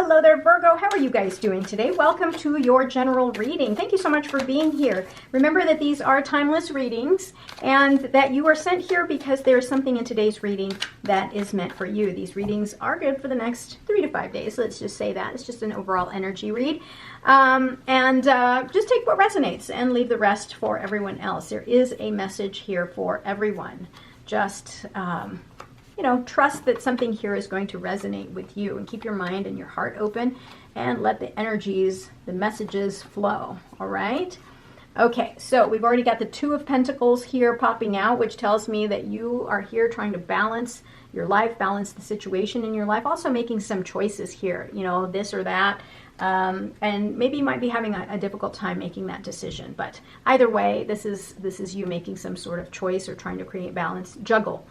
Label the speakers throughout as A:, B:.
A: Hello there, Virgo. How are you guys doing today? Welcome to your general reading. Thank you so much for being here. Remember that these are timeless readings and that you are sent here because there's something in today's reading that is meant for you. These readings are good for the next 3 to 5 days. Let's just say that. It's just an overall energy read. Just take what resonates and leave the rest for everyone else. There is a message here for everyone. Just... trust that something here is going to resonate with you, and keep your mind and your heart open and let the energies, the messages flow. All right. Okay. So we've already got the Two of Pentacles here popping out, which tells me that you are here trying to balance your life, balance the situation in your life, also making some choices here, this or that. And maybe you might be having a difficult time making that decision, but either way, this is you making some sort of choice or trying to create balance, juggle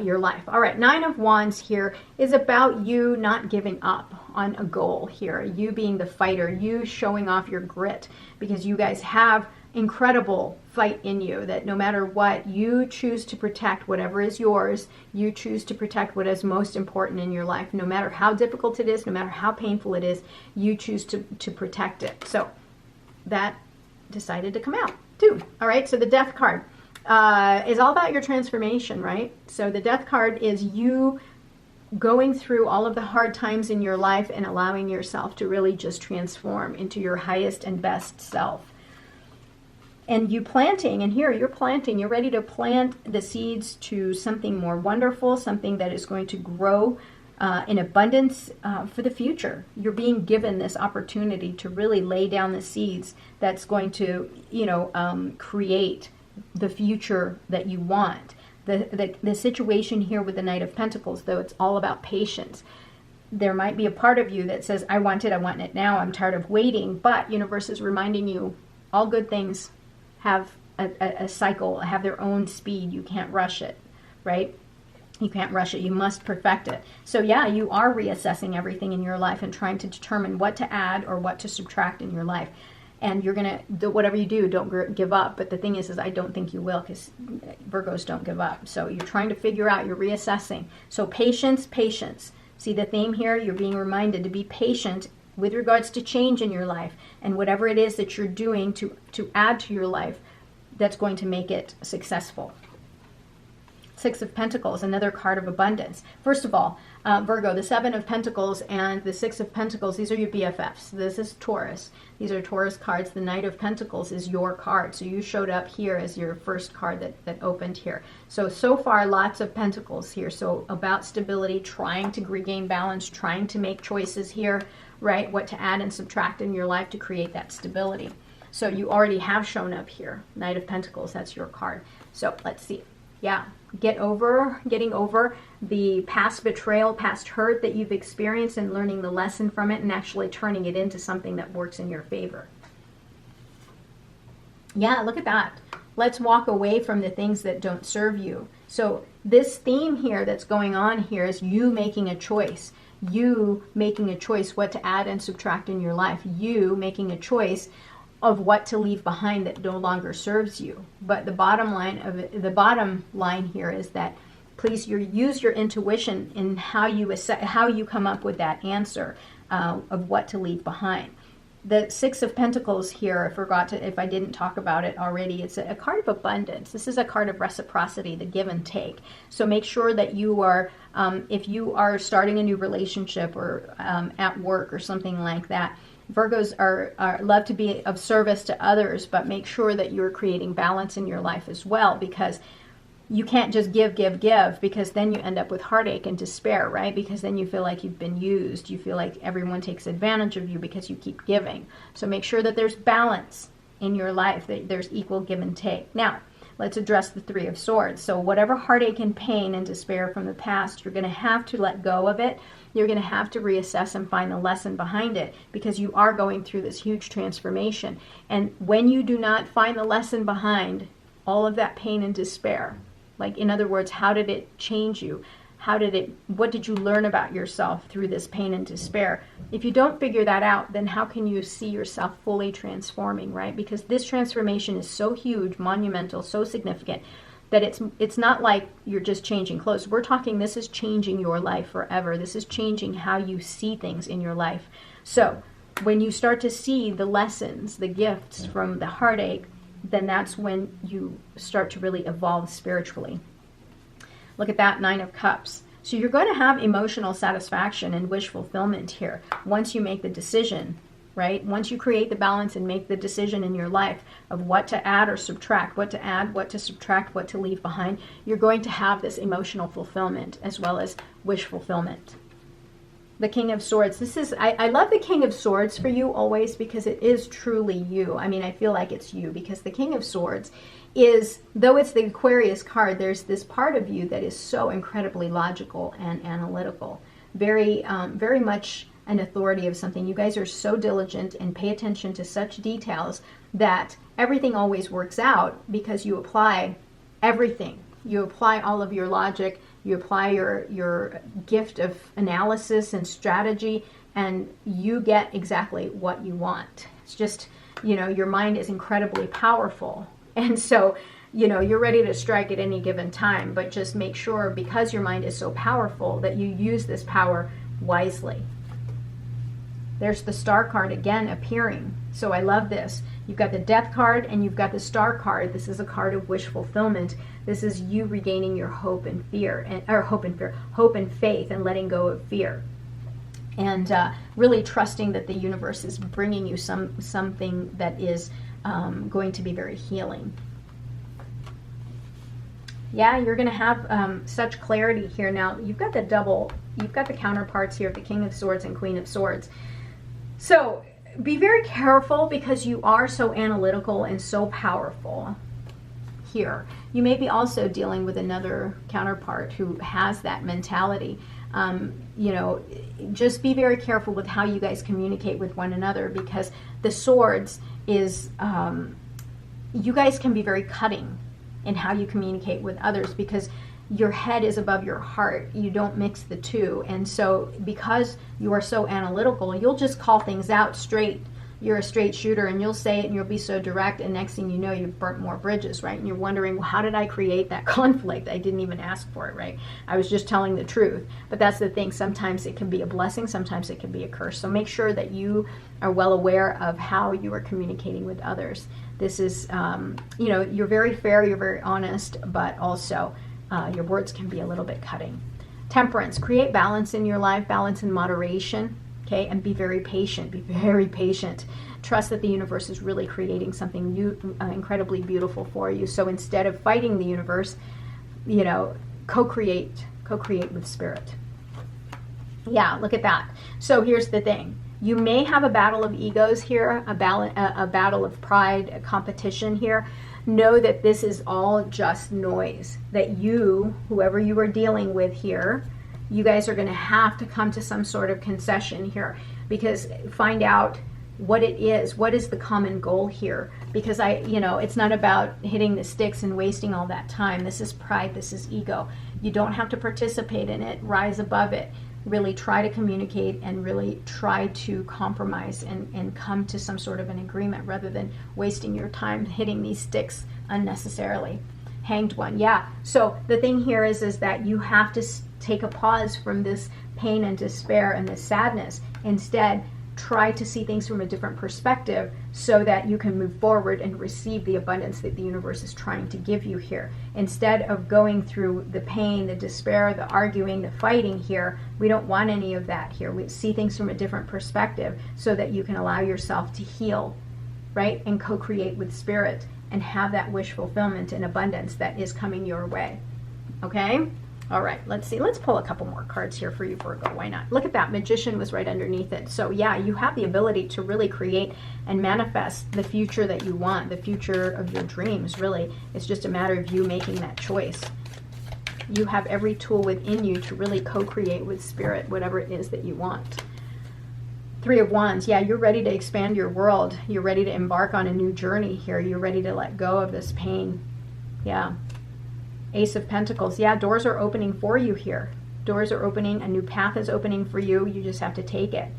A: your life. All right, Nine of Wands here is about you not giving up on a goal here, you being the fighter, you showing off your grit, because you guys have incredible fight in you, that no matter what, you choose to protect whatever is yours. You choose to protect what is most important in your life. No matter how difficult it is, no matter how painful it is, you choose to protect it. So that decided to come out too. All right, so the Death card is all about your transformation, right? So the Death card is you going through all of the hard times in your life and allowing yourself to really just transform into your highest and best self. And you planting, and here you're planting, you're ready to plant the seeds to something more wonderful, something that is going to grow in abundance for the future. You're being given this opportunity to really lay down the seeds that's going to, create the future that you want. The situation here with the Knight of Pentacles, though, it's all about patience. There might be a part of you that says, I want it now, I'm tired of waiting, but universe is reminding you all good things have a cycle, have their own speed. You can't rush it, right? You can't rush it. You must perfect it. So yeah, you are reassessing everything in your life and trying to determine what to add or what to subtract in your life. And you're going to, whatever you do, don't give up. But the thing is I don't think you will, because Virgos don't give up. So you're trying to figure out, you're reassessing. So patience. See the theme here? You're being reminded to be patient with regards to change in your life, and whatever it is that you're doing to add to your life that's going to make it successful. Six of Pentacles, another card of abundance. First of all, Virgo, the Seven of Pentacles and the Six of Pentacles, these are your BFFs. This is Taurus. These are Taurus cards. The Knight of Pentacles is your card. So you showed up here as your first card that opened here. So far, lots of Pentacles here. So about stability, trying to regain balance, trying to make choices here, right? What to add and subtract in your life to create that stability. So you already have shown up here. Knight of Pentacles, that's your card. So let's see. Yeah, getting over the past betrayal, past hurt that you've experienced, and learning the lesson from it and actually turning it into something that works in your favor. Yeah, look at that. Let's walk away from the things that don't serve you. So this theme here that's going on here is you making a choice. You making a choice what to add and subtract in your life. You making a choice of what to leave behind that no longer serves you. But the bottom line here is that please use your intuition in how you come up with that answer of what to leave behind. The Six of Pentacles here, if I didn't talk about it already, it's a card of abundance. This is a card of reciprocity, the give and take. So make sure that you are, if you are starting a new relationship or at work or something like that, Virgos are love to be of service to others, but make sure that you're creating balance in your life as well, because you can't just give, because then you end up with heartache and despair, right? Because then you feel like you've been used. You feel like everyone takes advantage of you because you keep giving. So make sure that there's balance in your life, that there's equal give and take. Now, let's address the Three of Swords. So whatever heartache and pain and despair from the past, you're going to have to let go of it. You're going to have to reassess and find the lesson behind it, because you are going through this huge transformation. And when you do not find the lesson behind all of that pain and despair, like in other words, how did it change you? What did you learn about yourself through this pain and despair? If you don't figure that out, then how can you see yourself fully transforming, right? Because this transformation is so huge, monumental, so significant, that it's not like you're just changing clothes. We're talking, this is changing your life forever. This is changing how you see things in your life. So when you start to see the lessons, the gifts from the heartache, then that's when you start to really evolve spiritually. Look at that, 9 of Cups. So you're going to have emotional satisfaction and wish fulfillment here once you make the decision, right? Once you create the balance and make the decision in your life of what to add or subtract, what to add, what to subtract, what to leave behind, you're going to have this emotional fulfillment as well as wish fulfillment. The King of Swords. This is, I love the King of Swords for you always, because it is truly you. I mean, I feel like it's you, because the King of Swords is, though it's the Aquarius card, there's this part of you that is so incredibly logical and analytical. Very, very much an authority of something. You guys are so diligent and pay attention to such details that everything always works out because you apply everything. You apply all of your logic, you apply your gift of analysis and strategy, and you get exactly what you want. It's just, you know, your mind is incredibly powerful. And so, you know, you're ready to strike at any given time, but just make sure, because your mind is so powerful, that you use this power wisely. There's the Star card again appearing. So I love this. You've got the Death card and you've got the Star card. This is a card of wish fulfillment. This is you regaining your hope and fear, hope and faith, and letting go of fear. And really trusting that the universe is bringing you something that is going to be very healing. Yeah, you're going to have such clarity here. Now, you've got the counterparts here, the King of Swords and Queen of Swords. So be very careful, because you are so analytical and so powerful here. You may be also dealing with another counterpart who has that mentality. You know, just be very careful with how you guys communicate with one another, because the Swords is, you guys can be very cutting in how you communicate with others, because your head is above your heart. You don't mix the two. And so because you are so analytical, you'll just call things out straight. You're a straight shooter, and you'll say it and you'll be so direct, and next thing you know, you've burnt more bridges, right? And you're wondering, well, how did I create that conflict? I didn't even ask for it, right? I was just telling the truth. But that's the thing. Sometimes it can be a blessing. Sometimes it can be a curse. So make sure that you are well aware of how you are communicating with others. This is, you know, you're very fair, you're very honest, but also your words can be a little bit cutting. Temperance. Create balance in your life, balance in moderation. Okay, and be very patient. Be very patient. Trust that the universe is really creating something new, incredibly beautiful for you. So instead of fighting the universe, you know, co-create with spirit. Yeah, look at that. So here's the thing. You may have a battle of egos here, a battle of pride, a competition here. Know that this is all just noise. That you, whoever you are dealing with here, you guys are going to have to come to some sort of concession here, because find out what it is. What is the common goal here? Because you know, it's not about hitting the sticks and wasting all that time. This is pride. This is ego. You don't have to participate in it. Rise above it. Really try to communicate and really try to compromise and come to some sort of an agreement, rather than wasting your time hitting these sticks unnecessarily. Hanged One. Yeah. So the thing here is that you have to take a pause from this pain and despair and this sadness. Instead, try to see things from a different perspective, so that you can move forward and receive the abundance that the universe is trying to give you here. Instead of going through the pain, the despair, the arguing, the fighting here, we don't want any of that here. We see things from a different perspective, so that you can allow yourself to heal, right? And co-create with spirit, and have that wish fulfillment and abundance that is coming your way. Okay? All right, let's see. Let's pull a couple more cards here for you, Virgo. Why not? Look at that. Magician was right underneath it. So yeah, you have the ability to really create and manifest the future that you want, the future of your dreams, really. It's just a matter of you making that choice. You have every tool within you to really co-create with spirit, whatever it is that you want. Three of Wands. Yeah, you're ready to expand your world. You're ready to embark on a new journey here. You're ready to let go of this pain. Yeah. Ace of Pentacles. Yeah, doors are opening for you here. Doors are opening. A new path is opening for you. You just have to take it.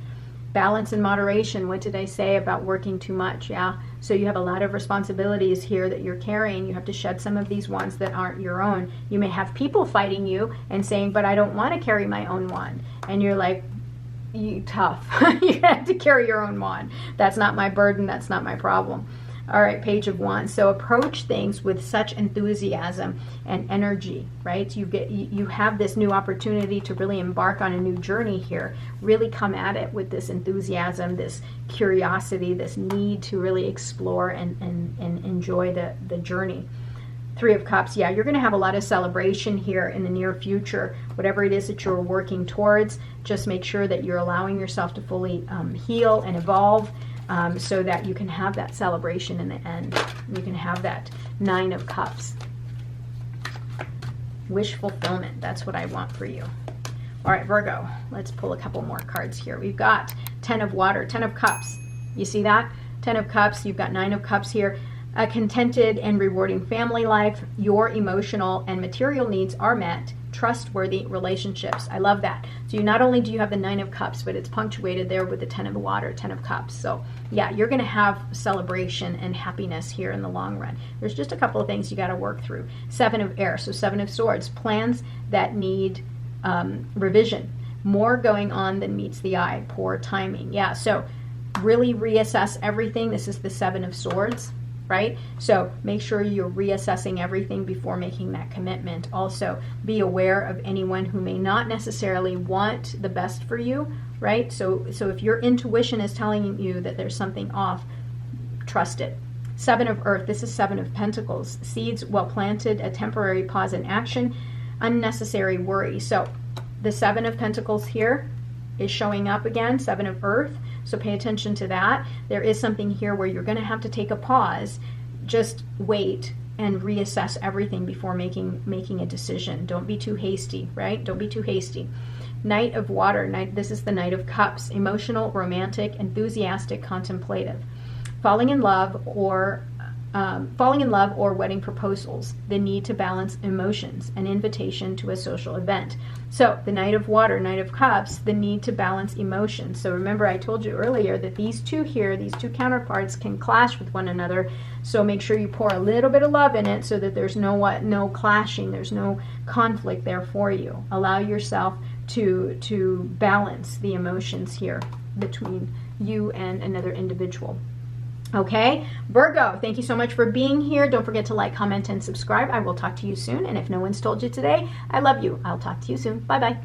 A: Balance and moderation. What did I say about working too much? Yeah. So you have a lot of responsibilities here that you're carrying. You have to shed some of these ones that aren't your own. You may have people fighting you and saying, but I don't want to carry my own wand. And you're like, you tough. You have to carry your own wand. That's not my burden. That's not my problem. All right, Page of Wands. So approach things with such enthusiasm and energy, right? You have this new opportunity to really embark on a new journey here. Really come at it with this enthusiasm, this curiosity, this need to really explore and enjoy the journey. Three of Cups. Yeah, you're going to have a lot of celebration here in the near future. Whatever it is that you're working towards, just make sure that you're allowing yourself to fully heal and evolve. So that you can have that celebration in the end. You can have that Nine of Cups. Wish fulfillment. That's what I want for you. All right, Virgo. Let's pull a couple more cards here. We've got Ten of Water, Ten of Cups. You see that? Ten of Cups. You've got Nine of Cups here. A contented and rewarding family life. Your emotional and material needs are met. Trustworthy relationships. I love that. So you not only do you have the Nine of Cups, but it's punctuated there with the Ten of Water, Ten of Cups. So yeah, you're going to have celebration and happiness here in the long run. There's just a couple of things you got to work through. Seven of Air, so Seven of Swords. Plans that need revision. More going on than meets the eye. Poor timing. Yeah, so really reassess everything. This is the Seven of Swords. Right? So make sure you're reassessing everything before making that commitment. Also, be aware of anyone who may not necessarily want the best for you, right? So if your intuition is telling you that there's something off, trust it. Seven of Earth, this is Seven of Pentacles. Seeds well planted, a temporary pause in action, unnecessary worry. So the Seven of Pentacles here is showing up again, Seven of Earth. So pay attention to that. There is something here where you're going to have to take a pause. Just wait and reassess everything before making a decision. Don't be too hasty, right? Don't be too hasty. Knight of Water. This is the Knight of Cups. Emotional, romantic, enthusiastic, contemplative. Falling in love or wedding proposals, the need to balance emotions, an invitation to a social event. So the Knight of Water, Knight of Cups, the need to balance emotions. So remember I told you earlier that these two here, these two counterparts can clash with one another. So make sure you pour a little bit of love in it so that there's no clashing, there's no conflict there for you. Allow yourself to balance the emotions here between you and another individual. Okay, Virgo, thank you so much for being here. Don't forget to like, comment, and subscribe. I will talk to you soon. And if no one's told you today, I love you. I'll talk to you soon. Bye-bye.